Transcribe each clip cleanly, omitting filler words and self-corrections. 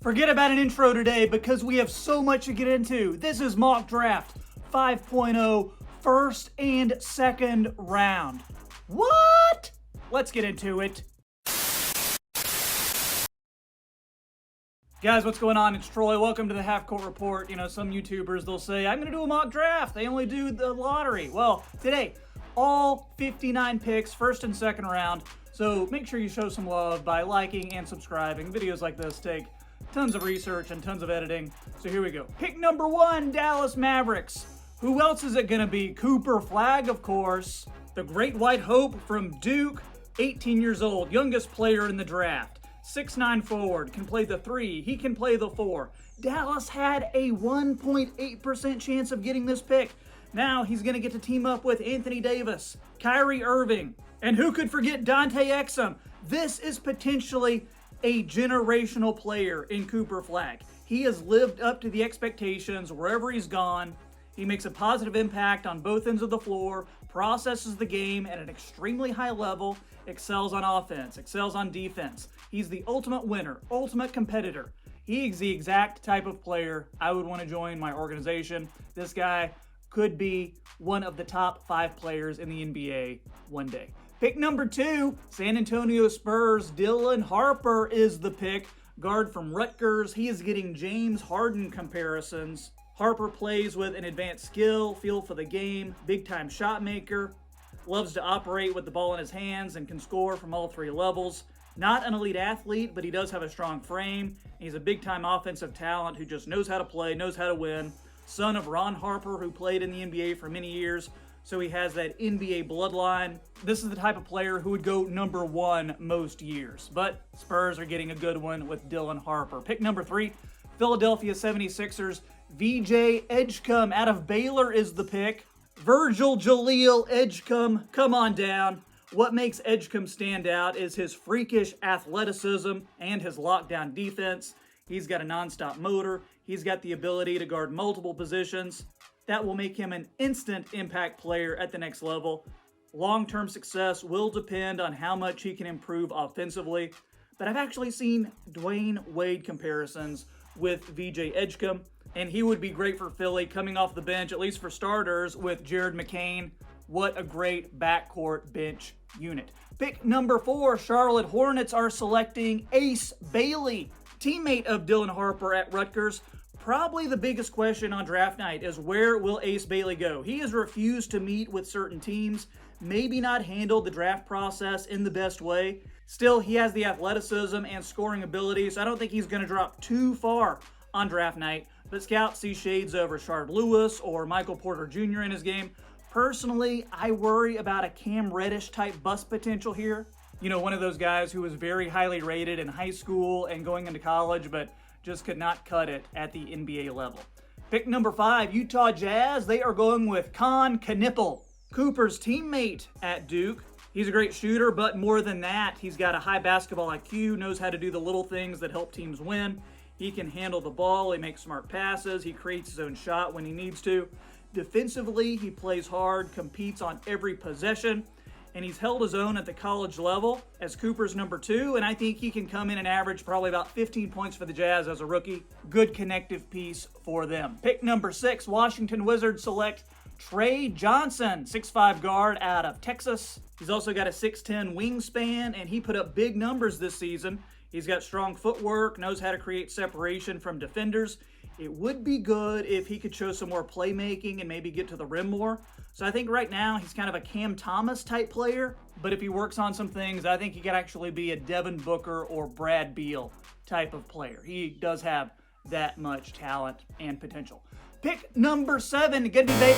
Forget about an intro today because we have so much to get into. This is Mock Draft 5.0, first and second round. What? Let's get into it. Guys, what's going on? It's Troy. Welcome to the Half Court Report. You know, some YouTubers, they'll say, I'm going to do a mock draft. They only do the lottery. Well, today, all 59 picks, first and second round. So make sure you show some love by liking and subscribing. Videos like this take tons of research and tons of editing. So here we go. Pick number 1, Dallas Mavericks. Who else is it going to be? Cooper Flagg, of course. The great white hope from Duke, 18 years old, youngest player in the draft. 6'9" forward, can play the 3, he can play the 4. Dallas had a 1.8% chance of getting this pick. Now he's going to get to team up with Anthony Davis, Kyrie Irving, and who could forget Dante Exum? This is potentially a generational player in Cooper Flagg. He has lived up to the expectations wherever he's gone. He makes a positive impact on both ends of the floor, processes the game at an extremely high level, excels on offense, excels on defense. He's the ultimate winner, ultimate competitor. He's the exact type of player I would want to join my organization. This guy could be one of the top 5 players in the NBA one day. Pick number 2, San Antonio Spurs. Dylan Harper is the pick. Guard from Rutgers. He is getting James Harden comparisons. Harper plays with an advanced skill, feel for the game, big-time shot maker, loves to operate with the ball in his hands and can score from all 3 levels. Not an elite athlete, but he does have a strong frame. He's a big-time offensive talent who just knows how to play, knows how to win. Son of Ron Harper, who played in the NBA for many years, so he has that NBA bloodline. This is the type of player who would go number 1 most years, but Spurs are getting a good one with Dylan Harper. Pick number 3, Philadelphia 76ers. VJ Edgecomb out of Baylor is the pick. Virgil Jaleel Edgecomb, come on down. What makes Edgecomb stand out is his freakish athleticism and his lockdown defense. He's got a nonstop motor. He's got the ability to guard multiple positions. That will make him an instant impact player at the next level. Long-term success will depend on how much he can improve offensively. But I've actually seen Dwayne Wade comparisons with VJ Edgecomb, and he would be great for Philly coming off the bench, at least for starters, with Jared McCain. What a great backcourt bench unit. Pick number 4, Charlotte Hornets are selecting Ace Bailey, teammate of Dylan Harper at Rutgers. Probably the biggest question on draft night is where will Ace Bailey go? He has refused to meet with certain teams, maybe not handled the draft process in the best way. Still, he has the athleticism and scoring ability, so I don't think he's going to drop too far on draft night. But scouts see shades of Rashard Lewis or Michael Porter Jr. in his game. Personally, I worry about a Cam Reddish type bust potential here. You know, one of those guys who was very highly rated in high school and going into college, but just could not cut it at the NBA level. Pick number 5, Utah Jazz. They are going with Don Knueppel, Cooper's teammate at Duke. He's a great shooter, but more than that, he's got a high basketball IQ, knows how to do the little things that help teams win. He can handle the ball, he makes smart passes, he creates his own shot when he needs to. Defensively, he plays hard, competes on every possession, and he's held his own at the college level as Cooper's number 2, and I think he can come in and average probably about 15 points for the Jazz as a rookie. Good connective piece for them. Pick number 6, Washington Wizards select Trey Johnson, 6'5" guard out of Texas. He's also got a 6'10" wingspan, and he put up big numbers this season. He's got strong footwork, knows how to create separation from defenders. It would be good if he could show some more playmaking and maybe get to the rim more. So I think right now he's kind of a Cam Thomas type player, but if he works on some things, I think he could actually be a Devin Booker or Brad Beal type of player. He does have that much talent and potential. Pick number 7, gonna be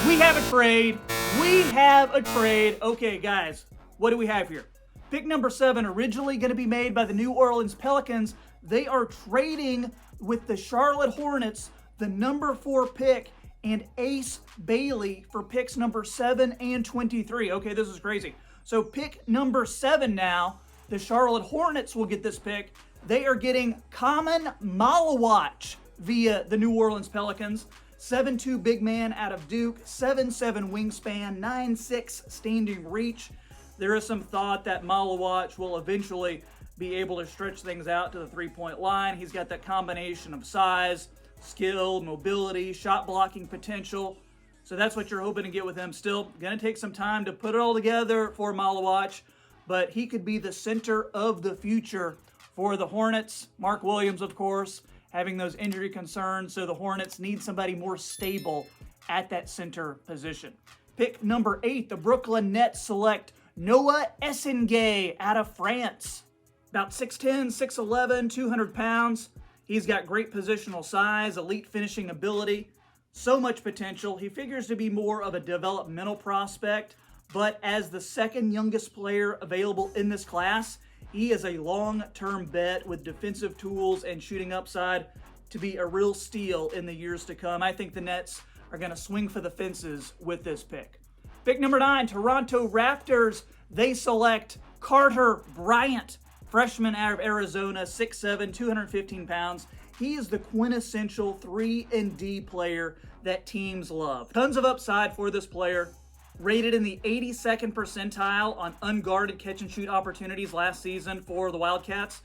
we have a trade. We have a trade. Okay, guys, what do we have here? Pick number 7, originally going to be made by the New Orleans Pelicans. They are trading with the Charlotte Hornets, the number 4 pick, and Ace Bailey for picks number 7 and 23. Okay, this is crazy. So pick number 7 now, the Charlotte Hornets will get this pick. They are getting Common Malawach via the New Orleans Pelicans. 7'2" big man out of Duke, 7'7" wingspan, 9'6" standing reach. There is some thought that Malawach will eventually be able to stretch things out to the three-point line. He's got that combination of size, skill, mobility, shot blocking potential. So that's what you're hoping to get with him. Still going to take some time to put it all together for Malawach, but he could be the center of the future for the Hornets. Mark Williams, of course, having those injury concerns, so the Hornets need somebody more stable at that center position. Pick number 8, the Brooklyn Nets select Noah Essengay out of France. About 6'10", 6'11", 200 pounds. He's got great positional size, elite finishing ability, so much potential. He figures to be more of a developmental prospect, but as the second youngest player available in this class, he is a long-term bet with defensive tools and shooting upside to be a real steal in the years to come. I think the Nets are going to swing for the fences with this pick. Pick number 9, Toronto Raptors. They select Carter Bryant, freshman out of Arizona, 6'7", 215 pounds. He is the quintessential 3-and-D player that teams love. Tons of upside for this player. Rated in the 82nd percentile on unguarded catch-and-shoot opportunities last season for the Wildcats.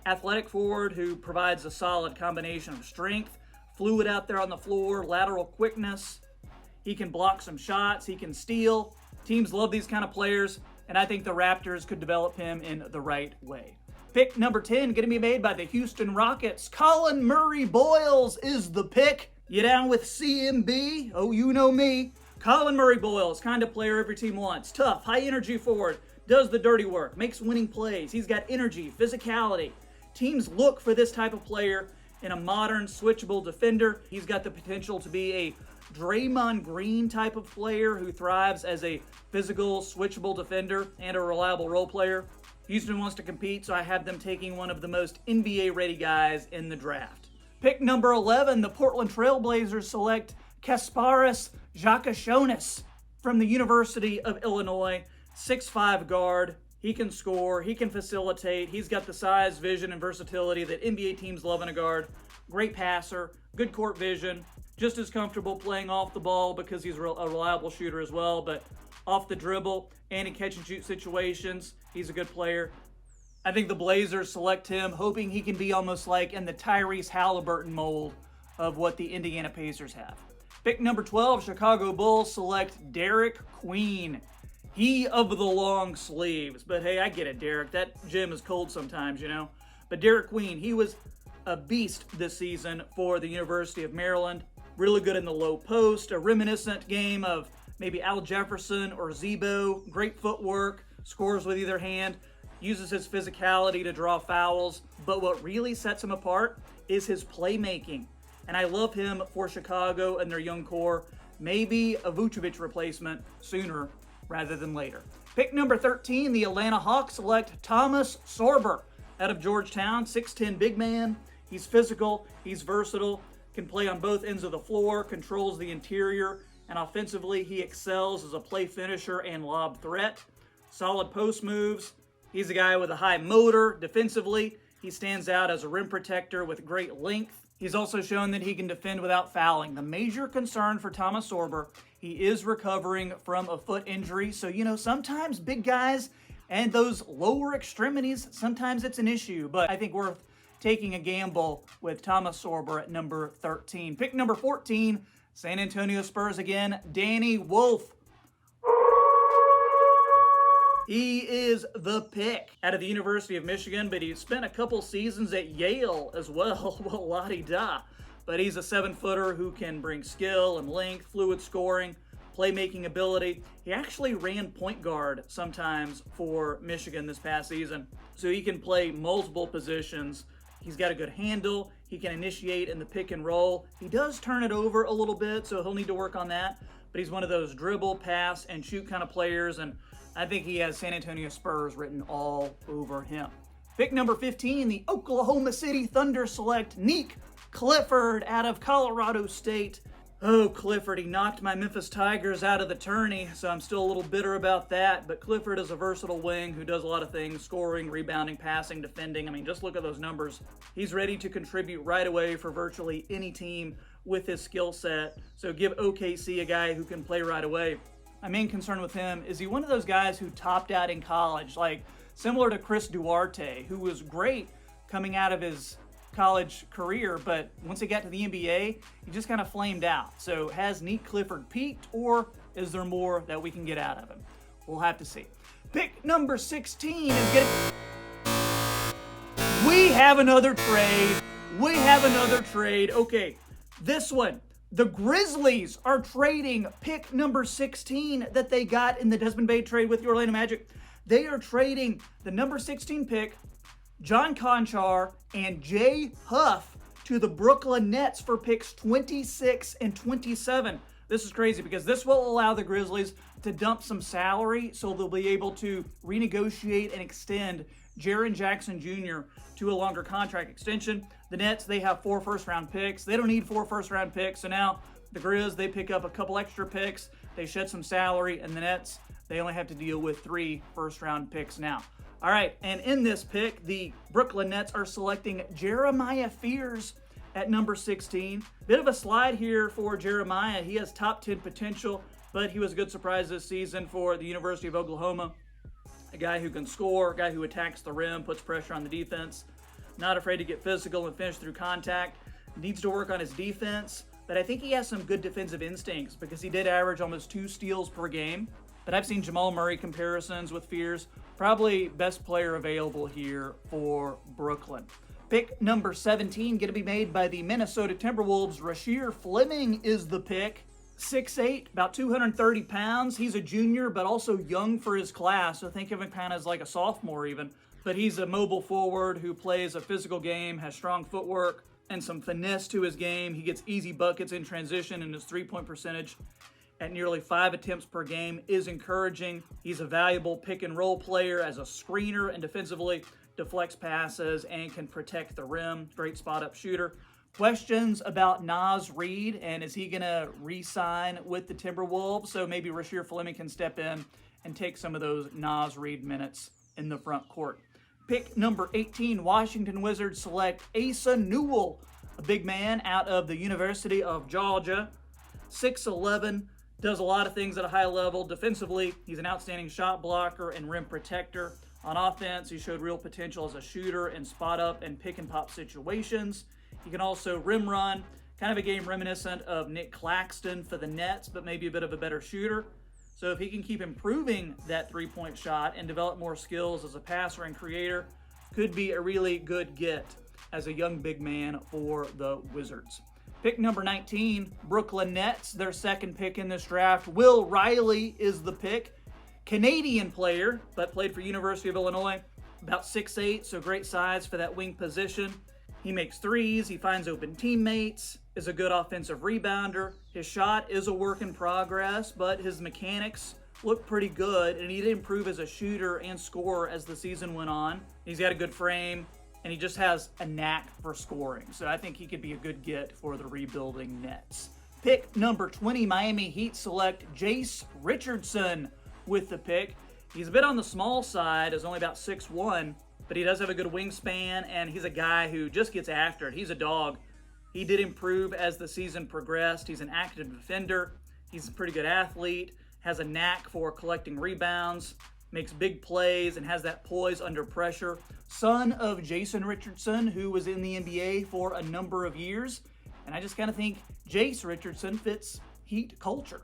Athletic forward who provides a solid combination of strength, fluid out there on the floor, lateral quickness. He can block some shots. He can steal. Teams love these kind of players, and I think the Raptors could develop him in the right way. Pick number 10, going to be made by the Houston Rockets. Colin Murray-Boyles is the pick. You down with CMB? Oh, you know me. Colin Murray-Boyles, kind of player every team wants. Tough, high-energy forward, does the dirty work, makes winning plays. He's got energy, physicality. Teams look for this type of player in a modern, switchable defender. He's got the potential to be a Draymond Green type of player who thrives as a physical, switchable defender and a reliable role player. Houston wants to compete, so I have them taking one of the most NBA-ready guys in the draft. Pick number 11, the Portland Trailblazers select Kasparas Giannakis from the University of Illinois, 6'5" guard. He can score, he can facilitate, he's got the size, vision, and versatility that NBA teams love in a guard. Great passer, good court vision, just as comfortable playing off the ball because he's a reliable shooter as well, but off the dribble and in catch-and-shoot situations, he's a good player. I think the Blazers select him, hoping he can be almost like in the Tyrese Halliburton mold of what the Indiana Pacers have. Pick number 12, Chicago Bulls select Derek Queen. He of the long sleeves. But hey, I get it, Derek. That gym is cold sometimes, you know. But Derek Queen, he was a beast this season for the University of Maryland. Really good in the low post, a reminiscent game of maybe Al Jefferson or Zebo. Great footwork, scores with either hand, uses his physicality to draw fouls. But what really sets him apart is his playmaking. And I love him for Chicago and their young core. Maybe a Vucevic replacement sooner rather than later. Pick number 13, the Atlanta Hawks select Thomas Sorber out of Georgetown, 6'10" big man. He's physical, he's versatile, can play on both ends of the floor, controls the interior, and offensively he excels as a play finisher and lob threat. Solid post moves. He's a guy with a high motor. Defensively, he stands out as a rim protector with great length. He's also shown that he can defend without fouling. The major concern for Thomas Sorber, he is recovering from a foot injury. So, you know, sometimes big guys and those lower extremities, sometimes it's an issue. But I think worth taking a gamble with Thomas Sorber at number 13. Pick number 14, San Antonio Spurs again, Danny Wolf. He is the pick out of the University of Michigan, but he spent a couple seasons at Yale as well. Well, la-di-da. But he's a 7-footer who can bring skill and length, fluid scoring, playmaking ability. He actually ran point guard sometimes for Michigan this past season, so he can play multiple positions. He's got a good handle. He can initiate in the pick and roll. He does turn it over a little bit, so he'll need to work on that. But he's one of those dribble, pass, and shoot kind of players, and I think he has San Antonio Spurs written all over him. Pick number 15, the Oklahoma City Thunder select Nick Clifford out of Colorado State. Oh, Clifford, he knocked my Memphis Tigers out of the tourney, so I'm still a little bitter about that. But Clifford is a versatile wing who does a lot of things, scoring, rebounding, passing, defending. I mean, just look at those numbers. He's ready to contribute right away for virtually any team with his skill set. So give OKC a guy who can play right away. My main concern with him is he one of those guys who topped out in college, like similar to Chris Duarte, who was great coming out of his college career, but once he got to the NBA, he just kind of flamed out. So has Neat Clifford peaked, or is there more that we can get out of him? We'll have to see. Pick number 16 is getting... We have another trade. Okay, this one. The Grizzlies are trading pick number 16 that they got in the Desmond Bane trade with the Orlando Magic. They are trading the number 16 pick, John Konchar, and Jay Huff to the Brooklyn Nets for picks 26 and 27. This is crazy because this will allow the Grizzlies to dump some salary, so they'll be able to renegotiate and extend Jaren Jackson Jr. to a longer contract extension. The Nets, they have 4 first-round picks. They don't need 4 first-round picks, so now the Grizz, they pick up a couple extra picks. They shed some salary, and the Nets, they only have to deal with 3 first-round picks now. All right, and in this pick, the Brooklyn Nets are selecting Jeremiah Fears at number 16. Bit of a slide here for Jeremiah. He has top 10 potential, but he was a good surprise this season for the University of Oklahoma. A guy who can score, a guy who attacks the rim, puts pressure on the defense, not afraid to get physical and finish through contact, needs to work on his defense, but I think he has some good defensive instincts because he did average almost 2 steals per game. But I've seen Jamal Murray comparisons with Fears. Probably best player available here for Brooklyn. Pick number 17 going to be made by the Minnesota Timberwolves. Rasheer Fleming is the pick. 6'8", about 230 pounds. He's a junior, but also young for his class. So think of him kind of as like a sophomore even. But he's a mobile forward who plays a physical game, has strong footwork, and some finesse to his game. He gets easy buckets in transition, and his three-point percentage at nearly 5 attempts per game is encouraging. He's a valuable pick-and-roll player as a screener and defensively deflects passes and can protect the rim. Great spot-up shooter. Questions about Naz Reid, and is he going to re-sign with the Timberwolves? So maybe Rasheer Fleming can step in and take some of those Naz Reid minutes in the front court. Pick number 18, Washington Wizards select Asa Newell, a big man out of the University of Georgia. 6'11", does a lot of things at a high level. Defensively, he's an outstanding shot blocker and rim protector. On offense, he showed real potential as a shooter in spot-up and pick-and-pop situations. He can also rim run, kind of a game reminiscent of Nick Claxton for the Nets, but maybe a bit of a better shooter. So if he can keep improving that three-point shot and develop more skills as a passer and creator, could be a really good get as a young big man for the Wizards. Pick number 19, Brooklyn Nets, their second pick in this draft. Will Riley is the pick. Canadian player, but played for University of Illinois. About 6'8", so great size for that wing position. He makes threes, he finds open teammates, is a good offensive rebounder. His shot is a work in progress, but his mechanics look pretty good, and he did improve as a shooter and scorer as the season went on. He's got a good frame, and he just has a knack for scoring. So I think he could be a good get for the rebuilding Nets. Pick number 20, Miami Heat select Jace Richardson with the pick. He's a bit on the small side, is only about 6'1", but he does have a good wingspan, and he's a guy who just gets after it. He's a dog. He did improve as the season progressed. He's an active defender. He's a pretty good athlete, has a knack for collecting rebounds, makes big plays, and has that poise under pressure. Son of Jason Richardson, who was in the NBA for a number of years. And I just kind of think Jace Richardson fits Heat culture.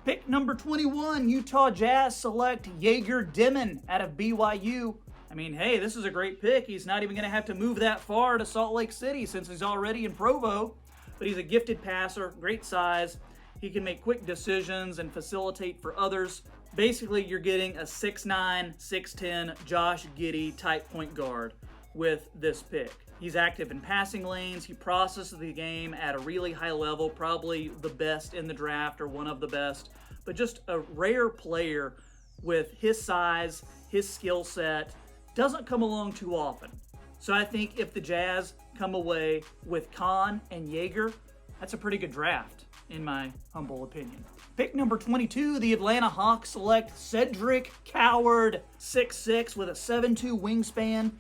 Pick number 21, Utah Jazz select Jaeger Dimon out of BYU. I mean, hey, this is a great pick. He's not even going to have to move that far to Salt Lake City since he's already in Provo. But he's a gifted passer, great size. He can make quick decisions and facilitate for others. Basically, you're getting a 6'9", 6'10", Josh Giddey type point guard with this pick. He's active in passing lanes. He processes the game at a really high level, probably the best in the draft or one of the best. But just a rare player with his size, his skill set, doesn't come along too often. So I think if the Jazz come away with Khan and Jaeger, that's a pretty good draft, in my humble opinion. Pick number 22, the Atlanta Hawks select Cedric Coward, 6'6", with a 7'2" wingspan.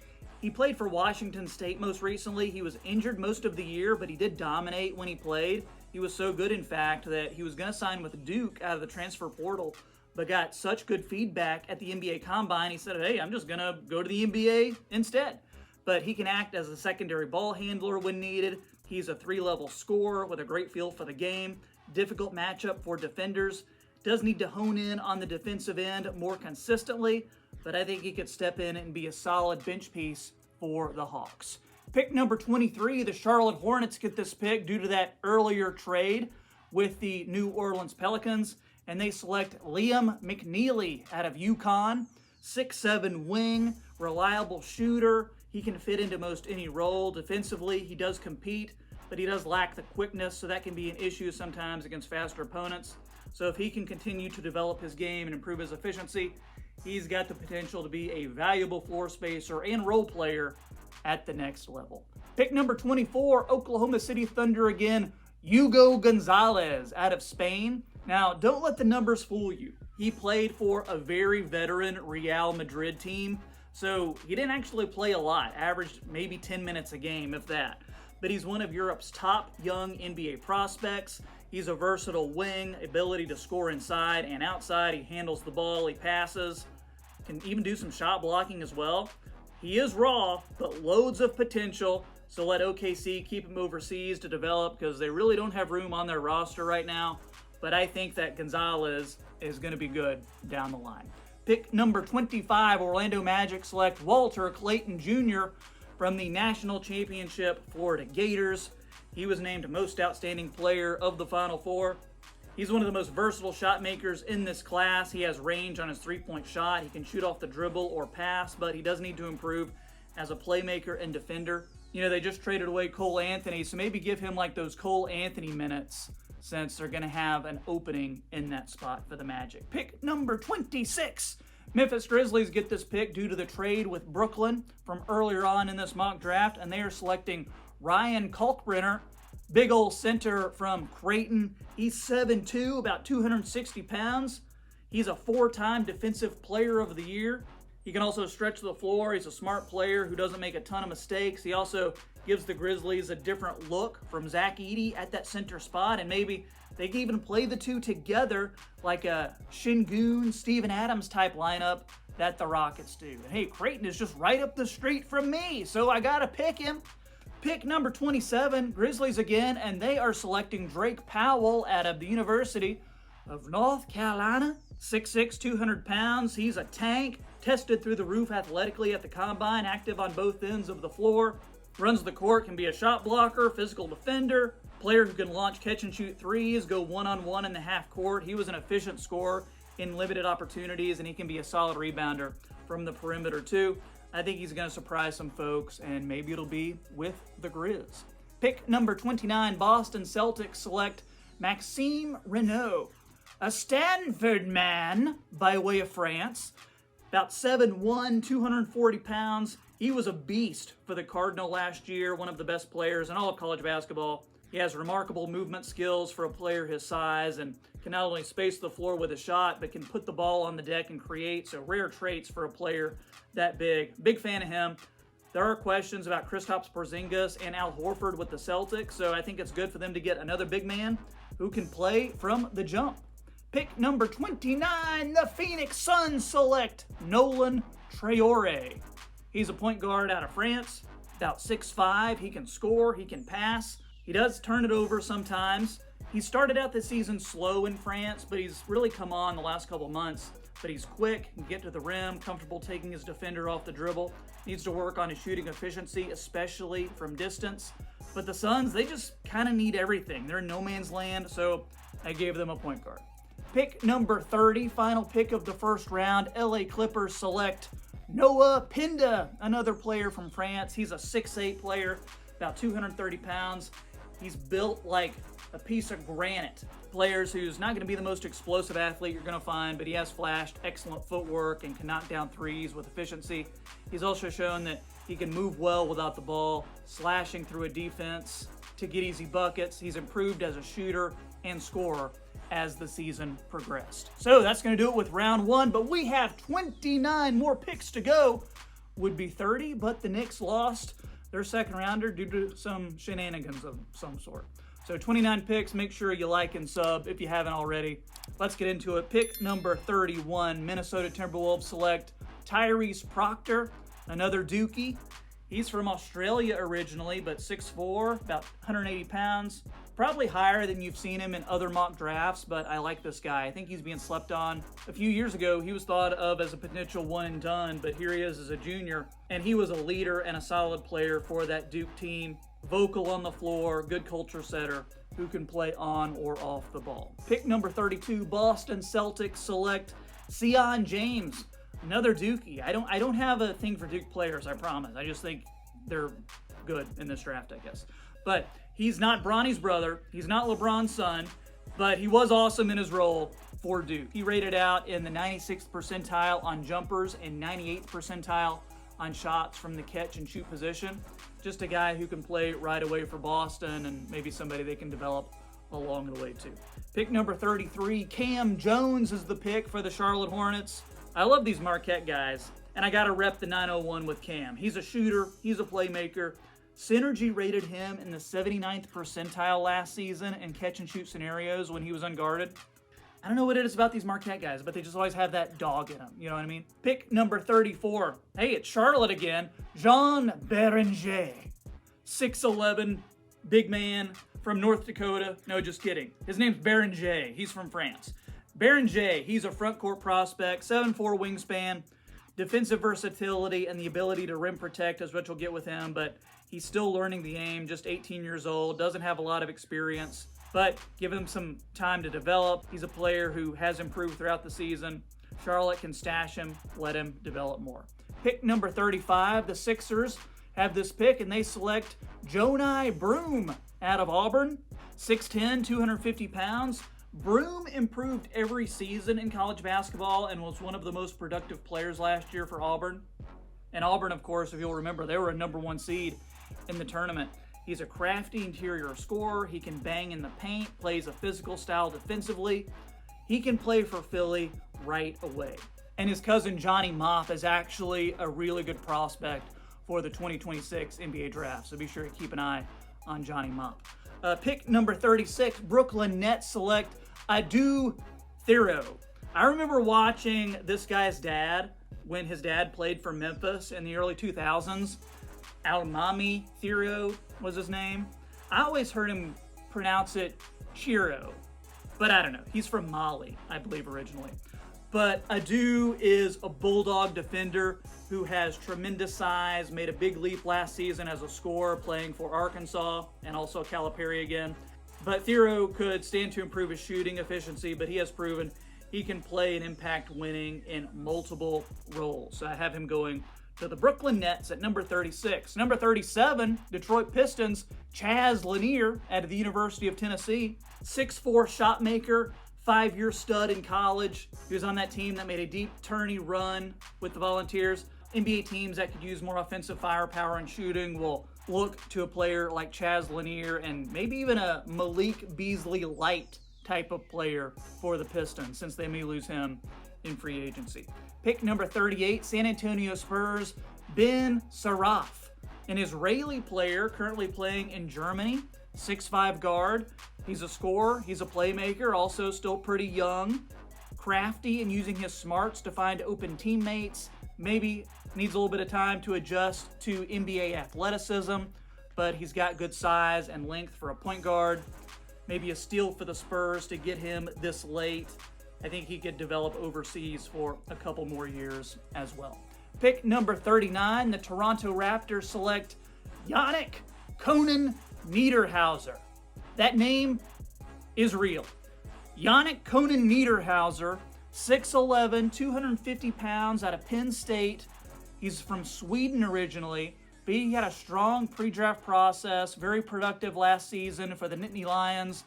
He played for Washington State most recently. He was injured most of the year, but he did dominate when he played. He was so good, in fact, that he was going to sign with Duke out of the transfer portal, but got such good feedback at the NBA Combine, he said, hey, I'm just going to go to the NBA instead. But he can act as a secondary ball handler when needed. He's a 3-level scorer with a great feel for the game. Difficult matchup for defenders. Does need to hone in on the defensive end more consistently, but I think he could step in and be a solid bench piece for the Hawks. Pick number 23, the Charlotte Hornets get this pick due to that earlier trade with the New Orleans Pelicans, and they select Liam McNeely out of UConn. 6'7" wing, reliable shooter. He can fit into most any role. Defensively, he does compete, but he does lack the quickness, so that can be an issue sometimes against faster opponents. So if he can continue to develop his game and improve his efficiency, he's got the potential to be a valuable floor spacer and role player at the next level. Pick number 24, Oklahoma City Thunder again, Hugo Gonzalez out of Spain. Now, don't let the numbers fool you. He played for a very veteran Real Madrid team, so he didn't actually play a lot, averaged maybe 10 minutes a game, if that. But he's one of Europe's top young NBA prospects. He's a versatile wing, ability to score inside and outside. He handles the ball, he passes, can even do some shot blocking as well. He is raw, but loads of potential, so let OKC keep him overseas to develop because they really don't have room on their roster right now. But I think that Gonzalez is going to be good down the line. Pick number 25, Orlando Magic select Walter Clayton Jr. from the National Championship Florida Gators. He was named Most Outstanding Player of the Final Four. He's one of the most versatile shot makers in this class. He has range on his three-point shot. He can shoot off the dribble or pass, but he does need to improve as a playmaker and defender. You know, they just traded away Cole Anthony, so maybe give him like those Cole Anthony minutes since they're going to have an opening in that spot for the Magic. Pick number 26. Memphis Grizzlies get this pick due to the trade with Brooklyn from earlier on in this mock draft, and they are selecting Ryan Kalkbrenner, big old center from Creighton. He's 7'2", about 260 pounds. He's a 4-time Defensive Player of the Year. He can also stretch the floor. He's a smart player who doesn't make a ton of mistakes. He also gives the Grizzlies a different look from Zach Edey at that center spot, and maybe they can even play the two together like a Şengün, Steven Adams type lineup that the Rockets do. And hey, Creighton is just right up the street from me, so I gotta pick him. Pick number 27, Grizzlies again, and they are selecting Drake Powell out of the University of North Carolina. 6'6", 200 pounds. He's a tank, tested through the roof athletically at the Combine, active on both ends of the floor, runs the court, can be a shot blocker, physical defender, player who can launch, catch, and shoot threes, go one-on-one in the half court. He was an efficient scorer in limited opportunities, and he can be a solid rebounder from the perimeter too. I think he's going to surprise some folks, and maybe it'll be with the Grizz. Pick number 29, Boston Celtics select Maxime Renaud, a Stanford man by way of France, about 7'1", 240 pounds. He was a beast for the Cardinal last year, one of the best players in all of college basketball. He has remarkable movement skills for a player his size and can not only space the floor with a shot, but can put the ball on the deck and create, so rare traits for a player that big. Big fan of him. There are questions about Kristaps Porzingis and Al Horford with the Celtics, so I think it's good for them to get another big man who can play from the jump. Pick number 29, the Phoenix Suns select Nolan Traore. He's a point guard out of France, about 6'5". He can score, he can pass. He does turn it over sometimes. He started out the season slow in France, but he's really come on the last couple months. But he's quick, can get to the rim, comfortable taking his defender off the dribble. Needs to work on his shooting efficiency, especially from distance. But the Suns, they just kind of need everything. They're in no man's land, so I gave them a point guard. Pick number 30, final pick of the first round. LA Clippers select Noah Pinda, another player from France. He's a 6'8" player, about 230 pounds. He's built like a piece of granite. Players who's not going to be the most explosive athlete you're going to find, but he has flashed excellent footwork and can knock down threes with efficiency. He's also shown that he can move well without the ball, slashing through a defense to get easy buckets. He's improved as a shooter and scorer as the season progressed. So that's going to do it with round one, but we have 29 more picks to go. Would be 30, but the Knicks lost their second rounder due to some shenanigans of some sort. So 29 picks. Make sure you like and sub if you haven't already. Let's get into it. Pick number 31, Minnesota Timberwolves select Tyrese Proctor, another Dookie. He's from Australia originally, but 6'4", about 180 pounds. Probably higher than you've seen him in other mock drafts, but I like this guy. I think he's being slept on. A few years ago, he was thought of as a potential one and done, but here he is as a junior, and he was a leader and a solid player for that Duke team. Vocal on the floor, good culture setter, who can play on or off the ball. Pick number 32, Boston Celtics select Sion James, another Dookie. I don't have a thing for Duke players, I promise. I just think they're good in this draft, I guess. But he's not Bronny's brother. He's not LeBron's son, but he was awesome in his role for Duke. He rated out in the 96th percentile on jumpers and 98th percentile on shots from the catch and shoot position. Just a guy who can play right away for Boston and maybe somebody they can develop along the way too. Pick number 33, Cam Jones is the pick for the Charlotte Hornets. I love these Marquette guys, and I gotta rep the 901 with Cam. He's a shooter, he's a playmaker. Synergy rated him in the 79th percentile last season in catch and shoot scenarios when he was unguarded. I don't know what it is about these Marquette guys, but they just always have that dog in them. You know what I mean? Pick number 34. Hey, it's Charlotte again. Jean Beringer. 6'11", big man from North Dakota. No, just kidding. His name's Beringer. He's from France. Beringer, he's a front court prospect, 7'4" wingspan. Defensive versatility and the ability to rim protect is what you'll get with him, but he's still learning the game, just 18 years old, doesn't have a lot of experience. But give him some time to develop. He's a player who has improved throughout the season. Charlotte can stash him, let him develop more. Pick number 35, the Sixers have this pick, and they select Johni Broome out of Auburn. 6'10", 250 pounds. Broome improved every season in college basketball and was one of the most productive players last year for Auburn. And Auburn, of course, if you'll remember, they were a number 1 seed in the tournament. He's a crafty interior scorer. He can bang in the paint, plays a physical style defensively. He can play for Philly right away. And his cousin Johnny Mop is actually a really good prospect for the 2026 NBA draft. So be sure to keep an eye on Johnny Mop. Pick number 36, Brooklyn Nets select Adu Thero. I remember watching this guy's dad when his dad played for Memphis in the early 2000s. Almami Thero was his name. I always heard him pronounce it Chiro, but I don't know. He's from Mali, I believe, originally. But Adu is a bulldog defender who has tremendous size, made a big leap last season as a scorer playing for Arkansas and also Calipari again. But Thero could stand to improve his shooting efficiency, but he has proven he can play and impact winning in multiple roles. So I have him going to the Brooklyn Nets at number 36. Number 37, Detroit Pistons, Chaz Lanier out of the University of Tennessee. 6'4" shot maker, 5-year stud in college. He was on that team that made a deep tourney run with the Volunteers. NBA teams that could use more offensive firepower and shooting will look to a player like Chaz Lanier and maybe even a Malik Beasley light type of player for the Pistons, since they may lose him in free agency. Pick number 38, San Antonio Spurs, Ben Saraf, an Israeli player currently playing in Germany, 6'5" guard. He's a scorer, he's a playmaker, also still pretty young, crafty and using his smarts to find open teammates. Maybe needs a little bit of time to adjust to NBA athleticism, but he's got good size and length for a point guard. Maybe a steal for the Spurs to get him this late. I think he could develop overseas for a couple more years as well. Pick number 39, the Toronto Raptors select Yannick Conan Niederhauser. That name is real. Yannick Conan Niederhauser, 6'11", 250 pounds out of Penn State. He's from Sweden originally, but he had a strong pre-draft process, very productive last season for the Nittany Lions.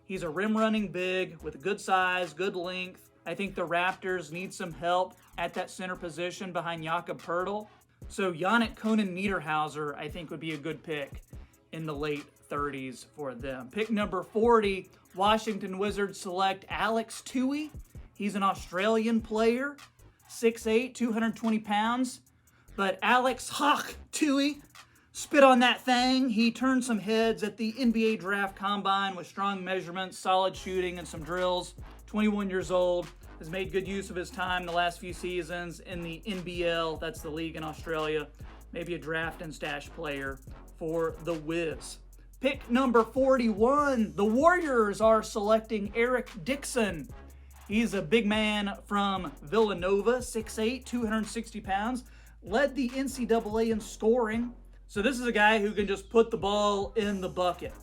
He's a rim-running big with good size, good length. I think the Raptors need some help at that center position behind Jakob Poeltl. So Yannick Conan Niederhauser, I think, would be a good pick in the late 30s for them. Pick number 40, Washington Wizards select Alex Toohey. He's an Australian player, 6'8", 220 pounds. But Alex Hawk Toohey spit on that thing. He turned some heads at the NBA Draft Combine with strong measurements, solid shooting, and some drills. 21 years old, has made good use of his time the last few seasons in the NBL, that's the league in Australia. Maybe a draft and stash player for the Wiz. Pick number 41, the Warriors are selecting Eric Dixon. He's a big man from Villanova, 6'8", 260 pounds, led the NCAA in scoring. So this is a guy who can just put the ball in the bucket.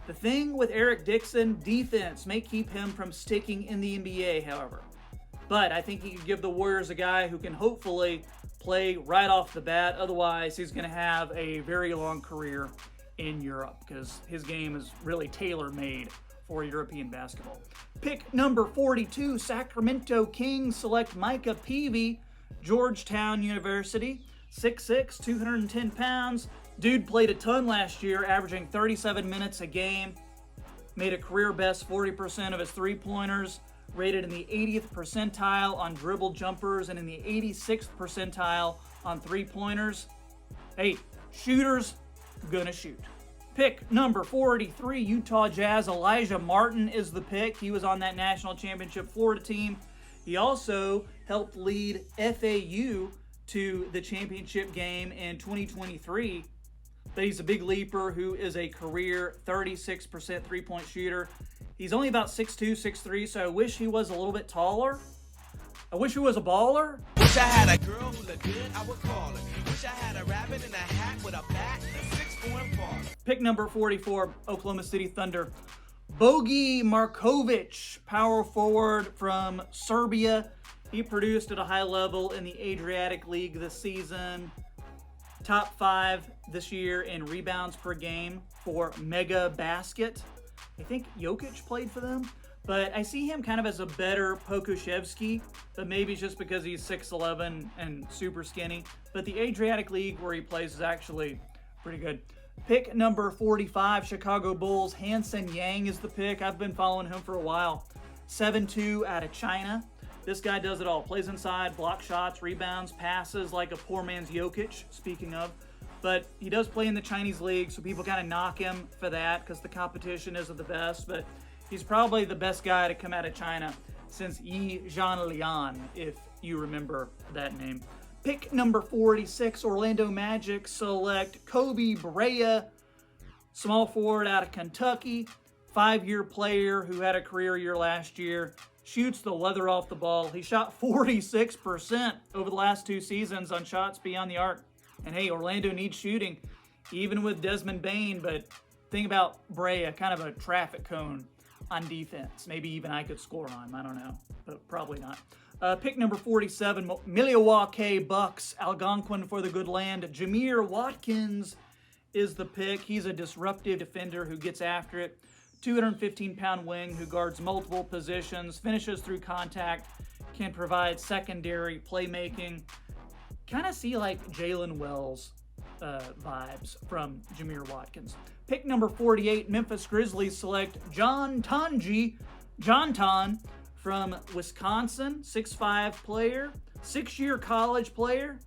The thing with Eric Dixon, defense may keep him from sticking in the NBA, however. But I think he could give the Warriors a guy who can hopefully play right off the bat. Otherwise, he's going to have a very long career in Europe because his game is really tailor-made for European basketball. Pick number 42, Sacramento Kings select Micah Peavy, Georgetown University, 6'6", 210 pounds. Dude played a ton last year, averaging 37 minutes a game. Made a career best 40% of his three-pointers. Rated in the 80th percentile on dribble jumpers and in the 86th percentile on three-pointers. Hey, shooters gonna shoot. Pick number 43, Utah Jazz. Elijah Martin is the pick. He was on that national championship Florida team. He also helped lead FAU to the championship game in 2023. But he's a big leaper who is a career 36% three-point shooter. He's only about 6'2", 6'3", so I wish he was a little bit taller. I wish he was a baller. Wish I had a girl who looked good, I would call her. Wish I had a rabbit in a hat with a bat and a 6'4" baller. Pick number 44, Oklahoma City Thunder. Bogi Markovic, power forward from Serbia. He produced at a high level in the Adriatic League this season. Top 5 this year in rebounds per game for Mega Basket. I think Jokic played for them, but I see him kind of as a better Pokusevski, but maybe it's just because he's 6'11" and super skinny. But the Adriatic League where he plays is actually pretty good. Pick number 45, Chicago Bulls. Hansen Yang is the pick. I've been following him for a while. 7'2" out of China. This guy does it all. Plays inside, blocks shots, rebounds, passes like a poor man's Jokic, speaking of. But he does play in the Chinese league, so people kind of knock him for that because the competition isn't the best. But he's probably the best guy to come out of China since Yi Zhanlian, if you remember that name. Pick number 46, Orlando Magic select Kobe Bryant, small forward out of Kentucky, 5-year player who had a career year last year. Shoots the leather off the ball. He shot 46% over the last 2 seasons on shots beyond the arc. And hey, Orlando needs shooting, even with Desmond Bane. But think about Brea, kind of a traffic cone on defense. Maybe even I could score on him. I don't know, but probably not. Pick number 47, Milwaukee Bucks. Algonquin for the good land. Jameer Watkins is the pick. He's a disruptive defender who gets after it. 215-pound wing who guards multiple positions, finishes through contact, can provide secondary playmaking. Kind of see like Jalen Wells vibes from Jameer Watkins. Pick number 48, Memphis Grizzlies select John Tonji, from Wisconsin, 6'5" player, 6-year college player.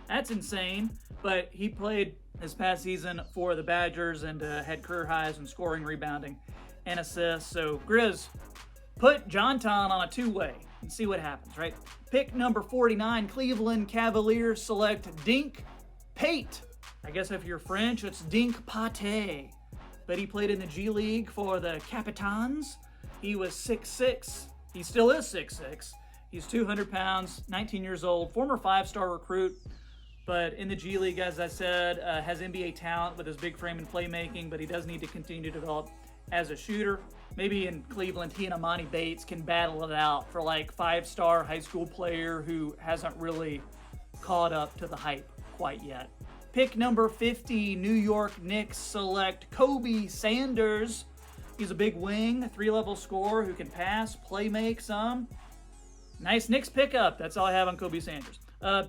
That's insane, but he played this past season for the Badgers and had career highs in scoring, rebounding, and assists. So Grizz, put John Ton on a 2-way and see what happens, right? Pick number 49, Cleveland Cavaliers select Dink Pate. I guess if you're French, it's Dink Pate. But he played in the G League for the Capitans. He was 6'6". He still is 6'6". He's 200 pounds, 19 years old, former 5-star recruit. But in the G League, as I said, has NBA talent with his big frame and playmaking, but he does need to continue to develop as a shooter. Maybe in Cleveland, he and Amani Bates can battle it out for like 5-star high school player who hasn't really caught up to the hype quite yet. Pick number 50, New York Knicks select Kobe Sanders. He's a big wing, 3-level scorer who can pass, play make some. Nice Knicks pickup. That's all I have on Kobe Sanders.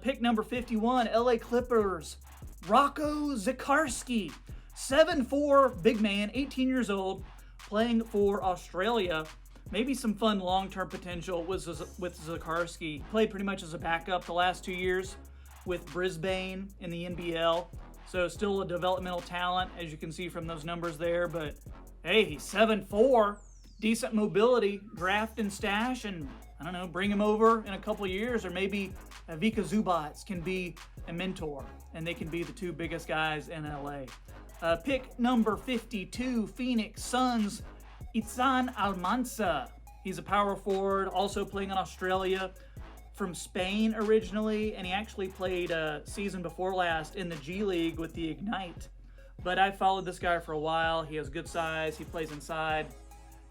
Pick number 51, LA Clippers, Rocco Zikarsky. 7'4", big man, 18 years old, playing for Australia. Maybe some fun long-term potential with Zikarsky. Played pretty much as a backup the last 2 years with Brisbane in the NBL. So still a developmental talent, as you can see from those numbers there. But hey, he's 7'4", decent mobility, draft and stash, and I don't know, bring him over in a couple of years, or maybe Vika Zubats can be a mentor, and they can be the two biggest guys in LA. Pick number 52, Phoenix Suns, Itzan Almansa. He's a power forward, also playing in Australia, from Spain originally, and he actually played season before last in the G League with the Ignite. But I followed this guy for a while. He has good size, he plays inside,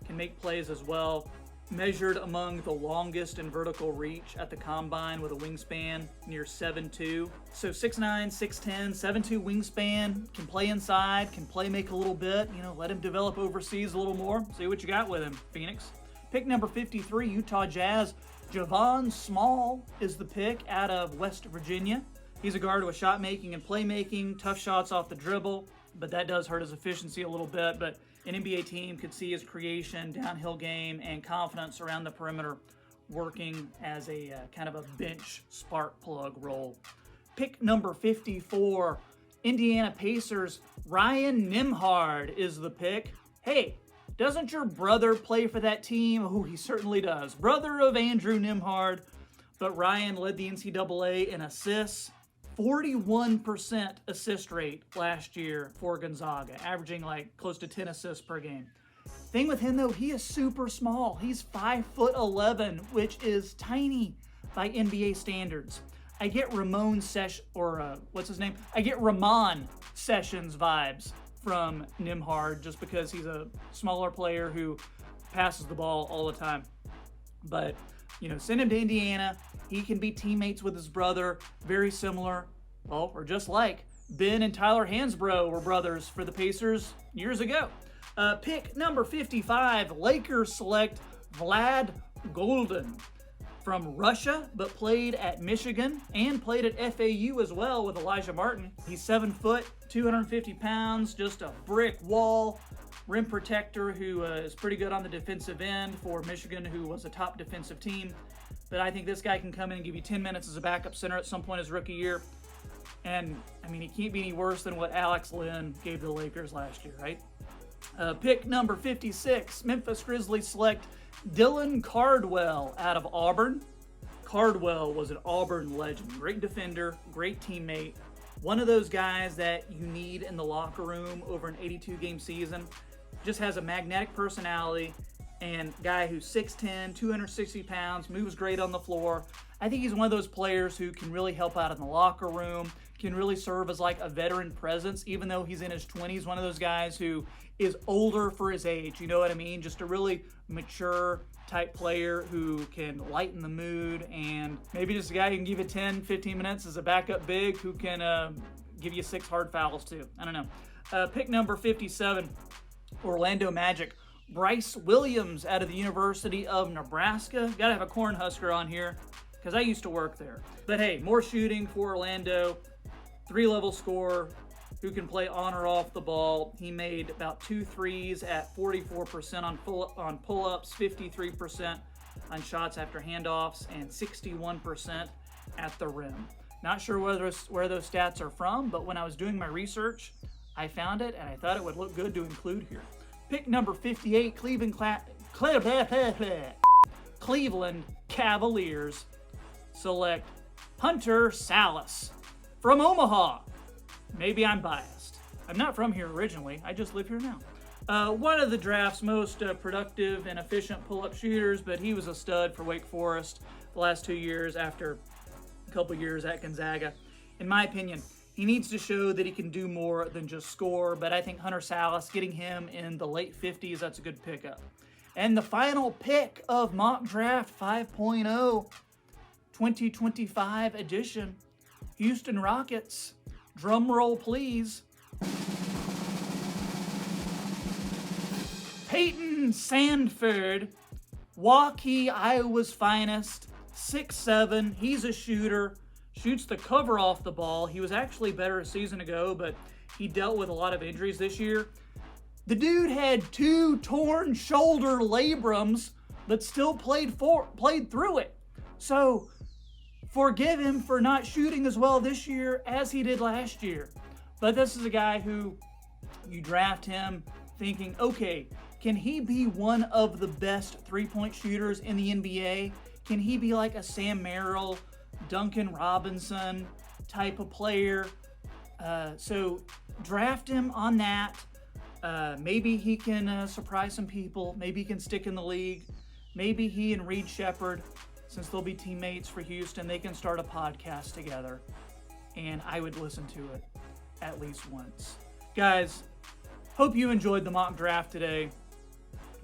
can make plays as well. Measured among the longest in vertical reach at the combine with a wingspan near 7'2". So 6'9", 6'10", 7'2" wingspan, can play inside, can play make a little bit, let him develop overseas a little more. See what you got with him, Phoenix. Pick number 53, Utah Jazz, Javon Small is the pick out of West Virginia. He's a guard with shot making and playmaking, tough shots off the dribble, but that does hurt his efficiency a little bit. But an NBA team could see his creation, downhill game, and confidence around the perimeter working as a kind of a bench spark plug role. Pick number 54, Indiana Pacers, Ryan Nembhard is the pick. Hey, doesn't your brother play for that team? Oh, he certainly does. Brother of Andrew Nembhard. But Ryan led the NCAA in assists. 41% assist rate last year for Gonzaga, averaging like close to 10 assists per game. Thing with him though, he is super small. He's 5'11", which is tiny by NBA standards. I get Ramon Sessions vibes from Nembhard just because he's a smaller player who passes the ball all the time. But, send him to Indiana. He can be teammates with his brother, very similar, or just like Ben and Tyler Hansbrough were brothers for the Pacers years ago. Pick number 55, Lakers select Vlad Golden. From Russia, but played at Michigan and played at FAU as well with Elijah Martin. He's 7 foot, 250 pounds, just a brick wall, rim protector who is pretty good on the defensive end for Michigan, who was a top defensive team. But I think this guy can come in and give you 10 minutes as a backup center at some point his rookie year. And, he can't be any worse than what Alex Len gave the Lakers last year, right? Pick number 56, Memphis Grizzlies select Dylan Cardwell out of Auburn. Cardwell was an Auburn legend. Great defender, great teammate. One of those guys that you need in the locker room over an 82-game season. Just has a magnetic personality, and guy who's 6'10", 260 pounds, moves great on the floor. I think he's one of those players who can really help out in the locker room, can really serve as like a veteran presence, even though he's in his 20s. One of those guys who is older for his age, you know what I mean? Just a really mature type player who can lighten the mood, and maybe just a guy who can give you 10, 15 minutes as a backup big who can give you 6 hard fouls too. I don't know. Pick number 57, Orlando Magic, Bryce Williams out of the University of Nebraska. Gotta have a Cornhusker on here because I used to work there. But hey, more shooting for Orlando. 3-level scorer who can play on or off the ball. He made about 2 threes at 44% on pull-ups, 53% on shots after handoffs, and 61% at the rim. Not sure where those stats are from, but when I was doing my research, I found it, and I thought it would look good to include here. Pick number 58, Cleveland Cavaliers select Hunter Salas from Omaha. Maybe I'm biased. I'm not from here originally. I just live here now. One of the draft's most productive and efficient pull-up shooters, but he was a stud for Wake Forest the last 2 years after a couple years at Gonzaga. In my opinion, he needs to show that he can do more than just score, but I think Hunter Salas, getting him in the late 50s, that's a good pickup. And the final pick of Mock Draft 5.0, 2025 edition, Houston Rockets. Drum roll, please. Peyton Sandford, Waukee, Iowa's finest, 6'7". He's a shooter, shoots the cover off the ball. He was actually better a season ago, but he dealt with a lot of injuries this year. The dude had 2 torn shoulder labrums, but still played through it. So forgive him for not shooting as well this year as he did last year. But this is a guy who you draft him thinking, okay, can he be one of the best three-point shooters in the NBA? Can he be like a Sam Merrill, Duncan Robinson type of player? So draft him on that. Maybe he can surprise some people. Maybe he can stick in the league. Maybe he and Reed Shepherd, since they'll be teammates for Houston, they can start a podcast together. And I would listen to it at least once. Guys, hope you enjoyed the mock draft today.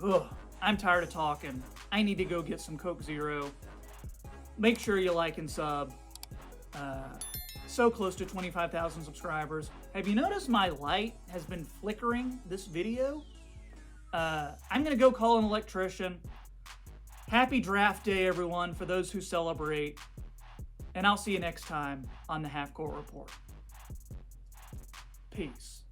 Ugh, I'm tired of talking. I need to go get some Coke Zero. Make sure you like and sub. So close to 25,000 subscribers. Have you noticed my light has been flickering this video? I'm gonna go call an electrician. Happy draft day, everyone, for those who celebrate. And I'll see you next time on the Half Court Report. Peace.